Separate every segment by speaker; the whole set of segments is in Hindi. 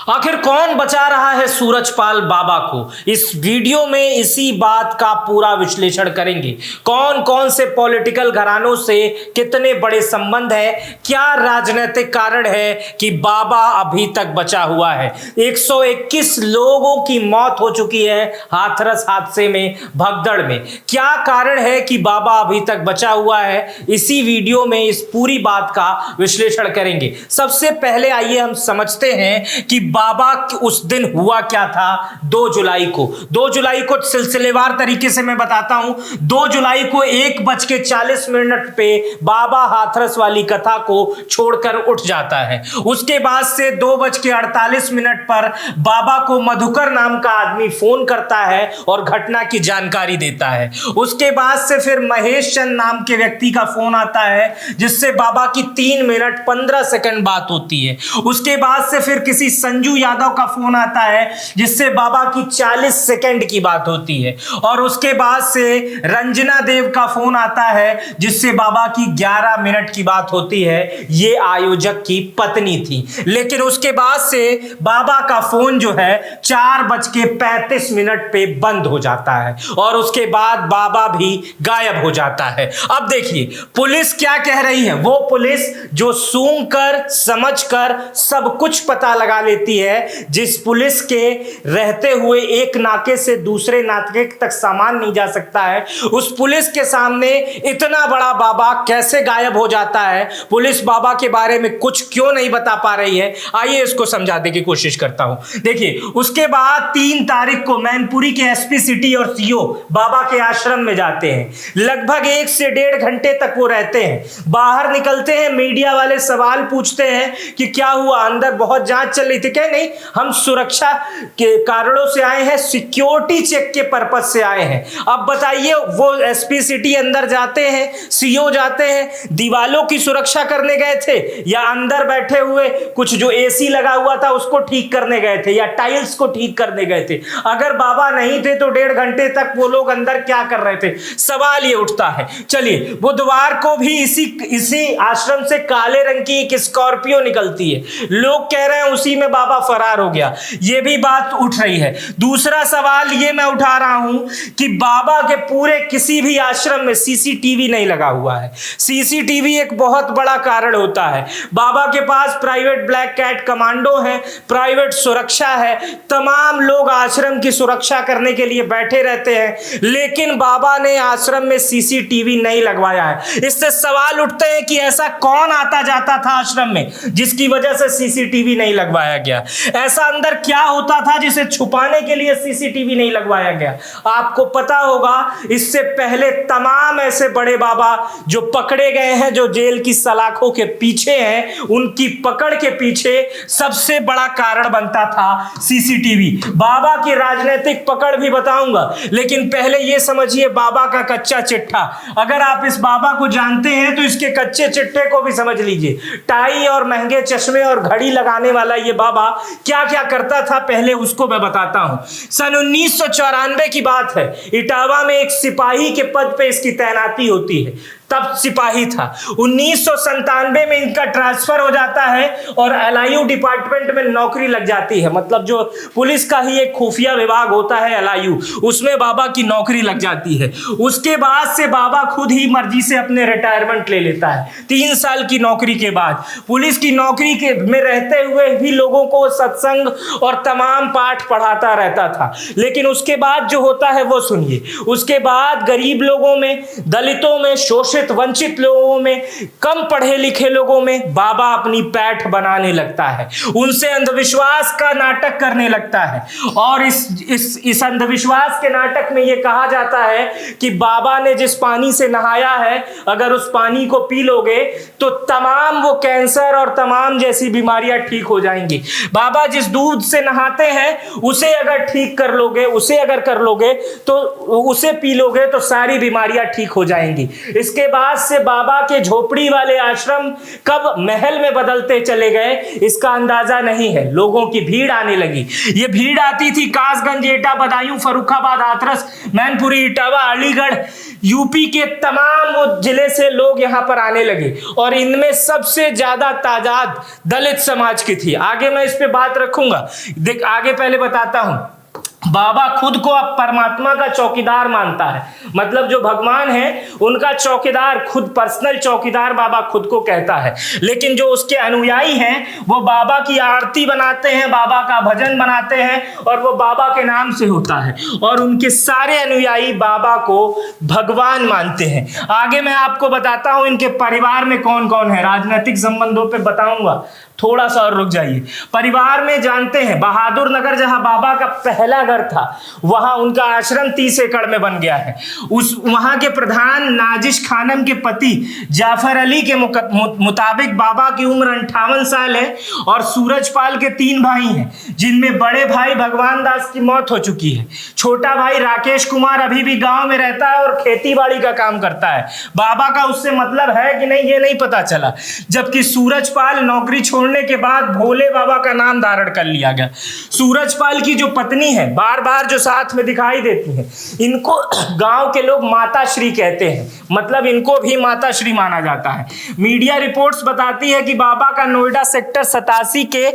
Speaker 1: आखिर कौन बचा रहा है सूरजपाल बाबा को? इस वीडियो में इसी बात का पूरा विश्लेषण करेंगे। कौन कौन से पॉलिटिकल घरानों से कितने बड़े संबंध है, क्या राजनीतिक कारण है कि बाबा अभी तक बचा हुआ है। 121 लोगों की मौत हो चुकी है हाथरस हादसे में, भगदड़ में। क्या कारण है कि बाबा अभी तक बचा हुआ है, इसी वीडियो में इस पूरी बात का विश्लेषण करेंगे। सबसे पहले आइए हम समझते हैं कि बाबा उस दिन हुआ क्या था। 2 जुलाई को सिलसिलेवार तरीके से मैं बताता हूं। 2 जुलाई को 1:40 पे बाबा हाथरस वाली कथा को छोड़कर उठ जाता है। उसके बाद से 2:48 पर बाबा को मधुकर नाम का आदमी फोन करता है और घटना की जानकारी देता है। उसके बाद से फिर महेश चंद नाम के व्यक्ति का फोन आता है, जिससे बाबा की 3 मिनट 15 सेकंड बात होती है। उसके बाद से फिर किसी संजू यादव का फोन आता है, जिससे बाबा की 40 सेकंड की बात होती है। और उसके बाद से रंजना देव का फोन आता है, जिससे बाबा की 11 मिनट की बात होती है। ये आयोजक की पत्नी थी। लेकिन उसके बाद से बाबा का फोन जो है 4:35 पे बंद हो जाता है और उसके बाद बाबा भी गायब हो जाता है। अब देखिए पुलिस क्या कह रही है। वो पुलिस जो सूंघ कर समझ कर सब कुछ पता लगा लेती है, जिस पुलिस के रहते हुए एक नाके से दूसरे नाके तक सामान नहीं जा सकता है, उस पुलिस के सामने इतना बड़ा बाबा कैसे गायब हो जाता है। पुलिस बाबा के बारे में कुछ क्यों नहीं बता पा रही है, आइए इसको समझाने की कोशिश करता हूं। देखिए उसके बाद 3 तारीख को मैनपुरी के एसपी सिटी और सीओ बाबा के आश्रम में जाते हैं। लगभग 1 से 1.5 घंटे तक वो रहते हैं। बाहर निकलते हैं, मीडिया वाले सवाल पूछते हैं कि क्या हुआ, अंदर बहुत जांच चल रही थी। क्या नहीं, हम सुरक्षा के कारणों से आए हैं, सिक्योरिटी चेक के पर्पस से आए हैं। अब बताइए, वो एसपी सिटी अंदर जाते हैं, सीओ जाते हैं, दीवालों की सुरक्षा करने गए थे या अंदर बैठे हुए कुछ जो एसी लगा हुआ था उसको ठीक करने गए थे या टाइल्स को ठीक करने गए थे? अगर बाबा नहीं थे तो 1.5 घंटे तक वो लोग अंदर क्या कर रहे थे, सवाल ये उठता है। चलिए, बुधवार को भी इसी आश्रम से काले रंग की एक स्कॉर्पियो निकलती है। लोग कह रहे हैं उसी में बाबा फरार हो गया, ये भी बात उठ रही है। दूसरा सवाल ये मैं उठा रहा हूं कि बाबा के पूरे किसी भी आश्रम में सीसीटीवी नहीं लगा हुआ है। सीसीटीवी एक बहुत बड़ा कारण होता है। बाबा के पास प्राइवेट ब्लैक कैट कमांडो है, प्राइवेट सुरक्षा है, तमाम लोग आश्रम की सुरक्षा करने के लिए बैठे रहते हैं, लेकिन बाबा ने आश्रम में सीसीटीवी नहीं लगवाया है। इससे सवाल उठते हैं कि ऐसा कौन आता जाता था आश्रम में जिसकी वजह से सीसीटीवी नहीं लगवाया गया। ऐसा अंदर क्या होता था जिसे छुपाने के लिए सीसीटीवी नहीं लगवाया गया? आपको पता होगा, इससे पहले तमाम ऐसे बड़े बाबा जो पकड़े गए हैं, जो जेल की सलाखों के पीछे हैं, उनकी पकड़ के पीछे सबसे बड़ा कारण बनता था सीसीटीवी। बाबा की राजनीतिक पकड़ भी बताऊंगा, लेकिन पहले यह समझिए बाबा का कच्चा चिट्ठा। अगर आप इस बाबा को जानते हैं तो इसके कच्चे चिट्ठे को भी समझ लीजिए। टाई और महंगे चश्मे और घड़ी लगाने वाला ये बाबा क्या क्या करता था, पहले उसको मैं बताता हूं। सन 1994 की बात है। इटावा में एक सिपाही के पद पे इसकी तैनाती होती है, तब सिपाही था। 1997 में इनका ट्रांसफर हो जाता है और एलआईयू डिपार्टमेंट में नौकरी लग जाती है। मतलब जो पुलिस का ही एक खुफिया विभाग होता है एलआईयू, उसमें बाबा की नौकरी लग जाती है। उसके बाद से बाबा खुद ही मर्जी से अपने रिटायरमेंट ले लेता है। 3 साल की नौकरी के बाद पुलिस की नौकरी के में रहते हुए भी लोगों को सत्संग और तमाम पाठ पढ़ाता रहता था। लेकिन उसके बाद जो होता है वो सुनिए। उसके बाद गरीब लोगों में, दलितों में, शोषित वंचित लोगों में, कम पढ़े लिखे लोगों में बाबा अपनी पैठ बनाने लगता है। उनसे अंधविश्वास का नाटक करने लगता है और इस अंधविश्वास के नाटक में यह कहा जाता है कि बाबा ने जिस पानी से नहाया है, अगर उस पानी को पी लोगे तो तमाम वो कैंसर और तमाम जैसी बीमारियां ठीक हो जाएंगी। बाबा जिस दूध से नहाते हैं उसे अगर ठीक कर लोगे, उसे अगर कर लोगे तो उसे पी लोगे तो सारी बीमारियां ठीक हो जाएंगी। इसके बाद से बाबा के झोपड़ी वाले आश्रम कब महल में बदलते चले गए इसका अंदाजा नहीं है। लोगों की भीड़ आने लगी। ये भीड़ आती थी कासगंज, एटा, बदायूं, फर्रुखाबाद, हाथरस, मैनपुरी, इटावा, अलीगढ़, यूपी के तमाम जिले से लोग यहां पर आने लगे और इनमें सबसे ज्यादा तादाद दलित समाज की थी। आगे मैं इस पे बात रखूंगा। देख आगे पहले बताता हूं। बाबा खुद को अब परमात्मा का चौकीदार मानता है, मतलब जो भगवान है उनका चौकीदार, खुद पर्सनल चौकीदार बाबा खुद को कहता है। लेकिन जो उसके अनुयायी हैं वो बाबा की आरती बनाते हैं, बाबा का भजन बनाते हैं और वो बाबा के नाम से होता है और उनके सारे अनुयायी बाबा को भगवान मानते हैं। आगे मैं आपको बताता हूं इनके परिवार में कौन कौन है, राजनीतिक संबंधों पे बताऊंगा, थोड़ा सा और रुक जाइए। परिवार में जानते हैं बहादुर नगर जहां बाबा का पहला घर था वहां उनका आश्रम 30 एकड़ में बन गया है। उस वहां के प्रधान नाजिश खानम के पति जाफर अली के मुताबिक बाबा की उम्र 58 साल है और सूरजपाल के 3 भाई हैं, जिनमें बड़े भाई भगवान दास की मौत हो चुकी है। छोटा भाई राकेश कुमार अभी भी गांव में रहता है और खेती बाड़ी का काम करता है। बाबा का उससे मतलब है कि नहीं ये नहीं पता चला। जबकि सूरजपाल नौकरी छोड़ने के बाद भोले बाबा का नाम धारण कर लिया गया। सूरजपाल की जो पत्नी है, बार बार जो साथ में दिखाई देती है, इनको गांव के लोग माता श्री कहते हैं, मतलब इनको भी माता श्री माना जाता है। मीडिया रिपोर्ट्स बताती है कि बाबा का नोएडा सेक्टर 87 के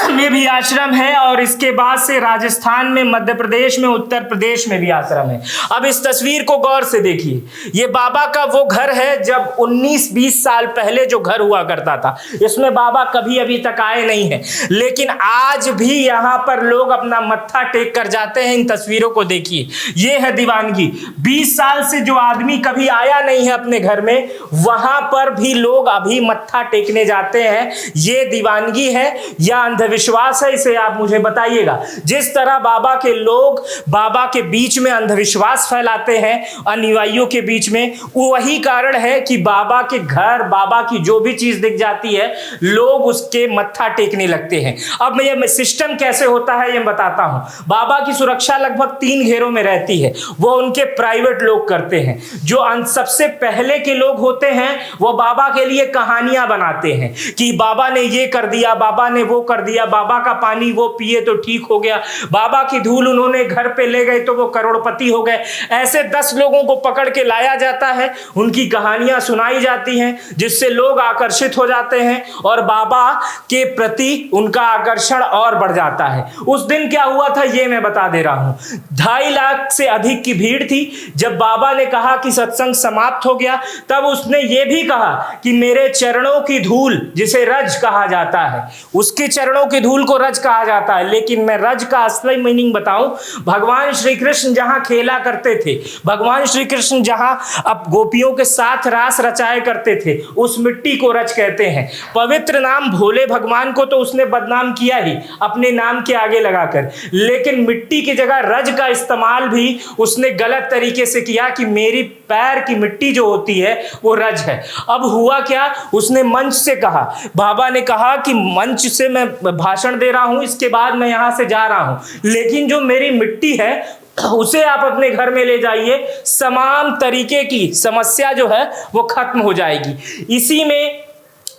Speaker 1: में भी आश्रम है और इसके बाद से राजस्थान में, मध्य प्रदेश में, उत्तर प्रदेश में भी आश्रम है। अब इस तस्वीर को गौर से देखिए। ये बाबा का वो घर है जब 19-20 साल पहले जो घर हुआ करता था। इसमें बाबा कभी अभी तक आए नहीं है, लेकिन आज भी यहाँ पर लोग अपना मत्था टेक कर जाते हैं। इन तस्वीरों को देखिए, ये है दीवानगी। 20 साल से जो आदमी कभी आया नहीं है अपने घर में, वहां पर भी लोग अभी मत्था टेकने जाते हैं। ये दीवानगी है या अंधविश्वास है, इसे आप मुझे बताइएगा। जिस तरह बाबा के लोग बाबा के बीच में अंधविश्वास फैलाते हैं अनुयायियों के बीच में, वही कारण है कि बाबा के घर, बाबा की जो भी चीज दिख जाती है लोग उसके मत्था टेकने लगते हैं। अब मैं ये सिस्टम कैसे होता है ये बताता हूं। बाबा की सुरक्षा लगभग 3 घेरों में रहती है, वो उनके प्राइवेट लोग करते हैं। जो सबसे पहले के लोग होते हैं वो बाबा के लिए कहानियां बनाते हैं कि बाबा ने ये कर दिया, बाबा ने वो कर दिया, बाबा का पानी वो पिए तो ठीक हो गया, बाबा की धूल उन्होंने घर पे ले गए तो वो करोड़पति हो गए। ऐसे 10 लोगों को पकड़ के लाया जाता है, उनकी कहानियां सुनाई जाती हैं, जिससे लोग आकर्षित हो जाते हैं और बाबा के प्रति उनका आकर्षण और बढ़ जाता है। उस दिन क्या हुआ था ये मैं बता दे रहा हूं। 2.5 लाख से अधिक की भीड़ थी। जब बाबा ने कहा कि सत्संग समाप्त हो गया, तब उसने ये भी कहा कि मेरे चरणों की धूल, जिसे रज कहा जाता है, उसके चरणों की धूल को रज कहा जाता है। लेकिन मैं रज का असली मीनिंग बताऊं, भगवान श्री कृष्ण जहां खेला करते थे, भगवान श्री कृष्ण जहां अब गोपियों के साथ रास रचाया करते थे, उस मिट्टी को रज कहते हैं। पवित्र नाम भोले भगवान को तो उसने बदनाम किया ही अपने नाम के आगे लगाकर, लेकिन मिट्टी की जगह रज का इस्तेमाल भी उसने गलत तरीके से किया कि मेरी पैर की मिट्टी जो होती है वो रज है। अब हुआ क्या, उसने मंच से कहा, बाबा ने कहा कि मंच से मैं भाषण दे रहा हूं, इसके बाद मैं यहां से जा रहा हूं, लेकिन जो मेरी मिट्टी है उसे आप अपने घर में ले जाइए, तमाम तरीके की समस्या जो है वो खत्म हो जाएगी। इसी में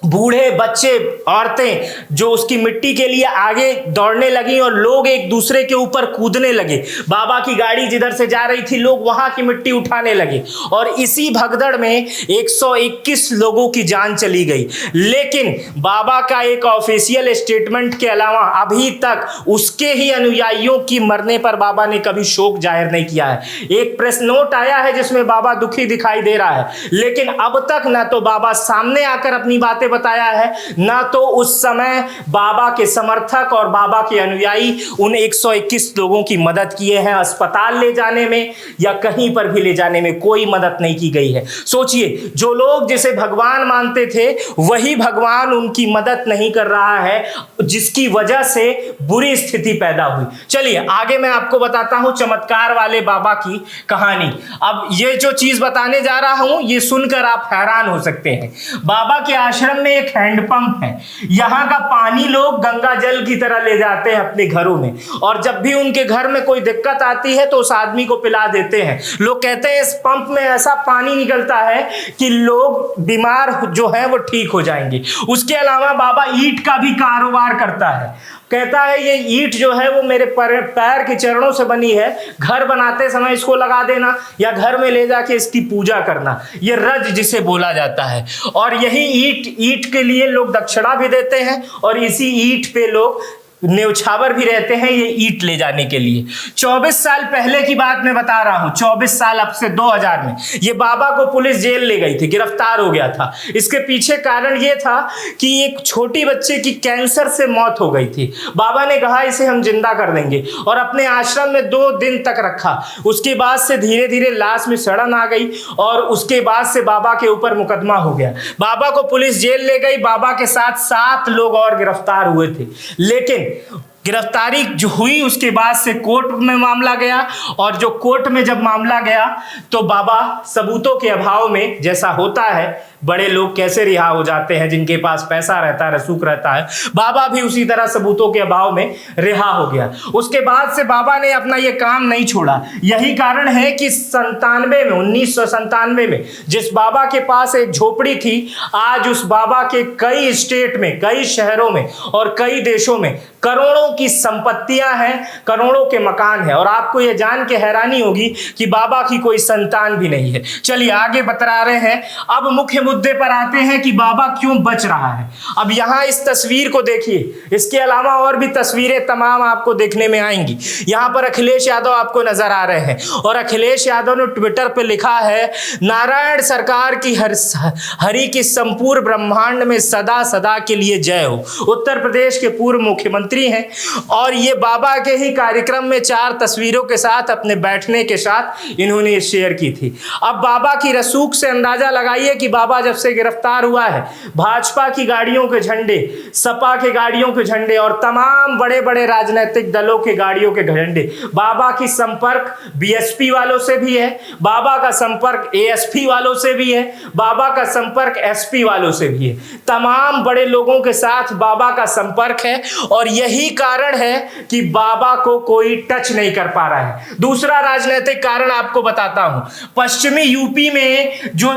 Speaker 1: बूढ़े, बच्चे, औरतें जो उसकी मिट्टी के लिए आगे दौड़ने लगी और लोग एक दूसरे के ऊपर कूदने लगे। बाबा की गाड़ी जिधर से जा रही थी लोग वहां की मिट्टी उठाने लगे और इसी भगदड़ में 121 लोगों की जान चली गई। लेकिन बाबा का एक ऑफिशियल स्टेटमेंट के अलावा अभी तक उसके ही अनुयायियों की मरने पर बाबा ने कभी शोक जाहिर नहीं किया है। एक प्रेस नोट आया है जिसमें बाबा दुखी दिखाई दे रहा है, लेकिन अब तक ना तो बाबा सामने आकर अपनी बातें बताया है, ना तो उस समय बाबा के समर्थक और बाबा के अनुयायी उन 121 लोगों की मदद किए हैं। अस्पताल ले जाने में या कहीं पर भी ले जाने में कोई मदद नहीं की गई है। सोचिए, जो लोग जिसे भगवान मानते थे वही भगवान उनकी मदद नहीं कर रहा है, जिसकी वजह से बुरी स्थिति पैदा हुई। चलिए आगे मैं आपको बताता हूं चमत्कार वाले बाबा की कहानी। अब ये जो चीज बताने जा रहा हूं ये सुनकर आप हैरान हो सकते हैं। बाबा के आश्रम में एक हैंडपंप है। यहाँ का पानी लोग गंगा जल की तरह ले जाते हैं अपने घरों में, और जब भी उनके घर में कोई दिक्कत आती है तो उस आदमी को पिला देते हैं। लोग कहते हैं इस पंप में ऐसा पानी निकलता है कि लोग बीमार जो है वो ठीक हो जाएंगे। उसके अलावा बाबा ईंट का भी कारोबार करता है। कहता है ये ईंट जो है वो मेरे पैर के चरणों से बनी है, घर बनाते समय इसको लगा देना या घर में ले जाके इसकी पूजा करना, ये रज जिसे बोला जाता है। और यही ईंट के लिए लोग दक्षिणा भी देते हैं, और इसी ईंट पे लोग न्यौछावर भी रहते हैं ये ईंट ले जाने के लिए। 24 साल पहले की बात मैं बता रहा हूं, 24 साल अब से 2000 में ये बाबा को पुलिस जेल ले गई थी, गिरफ्तार हो गया था। इसके पीछे कारण ये था कि एक छोटी बच्चे की कैंसर से मौत हो गई थी। बाबा ने कहा इसे हम जिंदा कर देंगे, और अपने आश्रम में 2 दिन तक रखा। उसके बाद से धीरे धीरे लाश में सड़न आ गई, और उसके बाद से बाबा के ऊपर मुकदमा हो गया। बाबा को पुलिस जेल ले गई, बाबा के साथ 7 लोग और गिरफ्तार हुए थे। लेकिन गिरफ्तारी जो हुई उसके बाद से कोर्ट में मामला गया, और जो कोर्ट में जब मामला गया तो बाबा सबूतों के अभाव में, जैसा होता है बड़े लोग कैसे रिहा हो जाते हैं जिनके पास पैसा रहता है, रसूख रहता है, बाबा भी उसी तरह सबूतों के अभाव में रिहा हो गया। उसके बाद से बाबा ने अपना ये काम नहीं छोड़ा। यही कारण है कि 1997 में जिस बाबा के पास एक झोपड़ी थी, आज उस बाबा के कई स्टेट में, कई शहरों में और कई देशों में करोड़ों की संपत्तियां हैं, करोड़ों के मकान हैं। और आपको ये जान के हैरानी होगी कि बाबा की कोई संतान भी नहीं है। चलिए आगे बता रहे हैं। अब मुख्य मुद्दे पर आते हैं कि बाबा क्यों बच रहा है। अब यहां इस तस्वीर को देखिए, इसके अलावा और भी तस्वीरें तमाम आपको देखने में आएंगी। यहां पर अखिलेश यादव आपको नजर आ रहे हैं, और अखिलेश यादव ने ट्विटर पे लिखा है, नारायण सरकार की हरि की संपूर्ण ब्रह्मांड में सदा सदा के लिए जय हो। उत्तर प्रदेश के पूर्व मुख्यमंत्री हैं, और ये बाबा के ही कार्यक्रम में 4 तस्वीरों के साथ अपने बैठने के साथ इन्होंने शेयर की थी। अब बाबा की रसूख से अंदाजा लगाइए कि बाबा जब से गिरफ्तार हुआ है, भाजपा की गाड़ियों के झंडे, सपा के गाड़ियों के झंडे और तमाम बड़े बड़े राजनीतिक दलों के गाड़ियों के झंडे, बाबा की संपर्क बीएसपी वालों से भी है, बाबा का संपर्क एएसपी वालों से भी है, बाबा का संपर्क एसपी वालों से भी है। तमाम बड़े लोगों के साथ बाबा का संपर्क है, और यही कारण है कि बाबा को कोई टच नहीं कर पा रहा है। दूसरा राजनीतिक कारण आपको बताता हूं। पश्चिमी यूपी में जो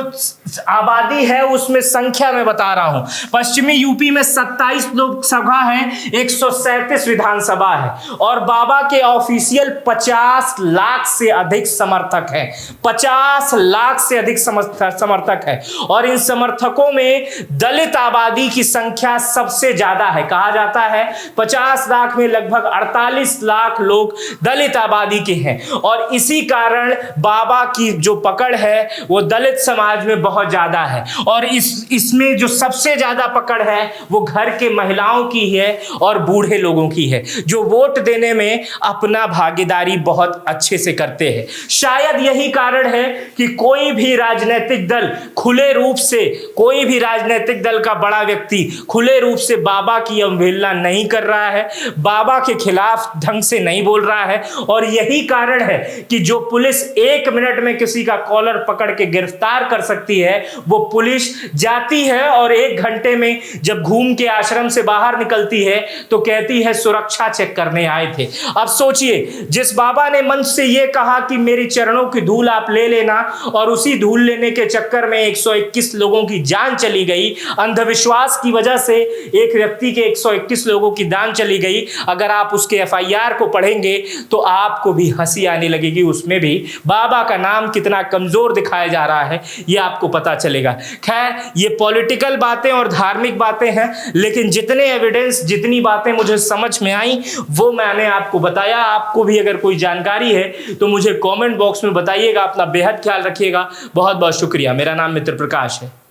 Speaker 1: आबादी है उसमें संख्या में बता रहा हूं, पश्चिमी यूपी में 27 लोकसभा है, 137 विधानसभा है, और बाबा के ऑफिशियल 50 लाख से अधिक समर्थक हैं। 50 लाख से अधिक समर्थक है, और इन समर्थकों में दलित आबादी की संख्या सबसे ज्यादा है। कहा जाता है 50 लाख में लगभग 48 लाख लोग दलित आबादी के हैं, और इसी कारण बाबा की जो पकड़ है वो दलित समाज में बहुत ज्यादा है। और इसमें जो सबसे ज्यादा पकड़ है वो घर के महिलाओं की है और बूढ़े लोगों की है, जो वोट देने में अपना भागीदारी बहुत अच्छे से करते हैं। शायद यही कारण है कि कोई भी राजनीतिक दल खुले रूप से, कोई भी राजनीतिक दल का बड़ा व्यक्ति खुले रूप से बाबा की अवहेलना नहीं कर रहा है, बाबा के खिलाफ ढंग से नहीं बोल रहा है। और यही कारण है कि जो पुलिस 1 मिनट में किसी का कॉलर पकड़ के गिरफ्तार कर सकती है, वो पुलिस जाती है और 1 घंटे में जब घूम के आश्रम से बाहर निकलती है तो कहती है सुरक्षा चेक करने आए थे। अब सोचिए, जिस बाबा ने मंच से यह कहा कि मेरी चरणों की धूल आप ले लेना, और उसी धूल लेने के चक्कर में 121 लोगों की जान चली गई। अंधविश्वास की वजह से एक व्यक्ति के 121 लोगों की जान चली गई। अगर आप उसके एफआईआर को पढ़ेंगे तो आपको भी हंसी आने लगेगी। उसमें भी बाबा का नाम कितना कमजोर दिखाया जा रहा है यह आपको पता चलेगा। खैर, ये पॉलिटिकल बातें और धार्मिक बातें हैं, लेकिन जितने एविडेंस, जितनी बातें मुझे समझ में आई वो मैंने आपको बताया। आपको भी अगर कोई जानकारी है तो मुझे कमेंट बॉक्स में बताइएगा। अपना बेहद ख्याल रखिएगा। बहुत बहुत शुक्रिया। मेरा नाम मित्र प्रकाश है।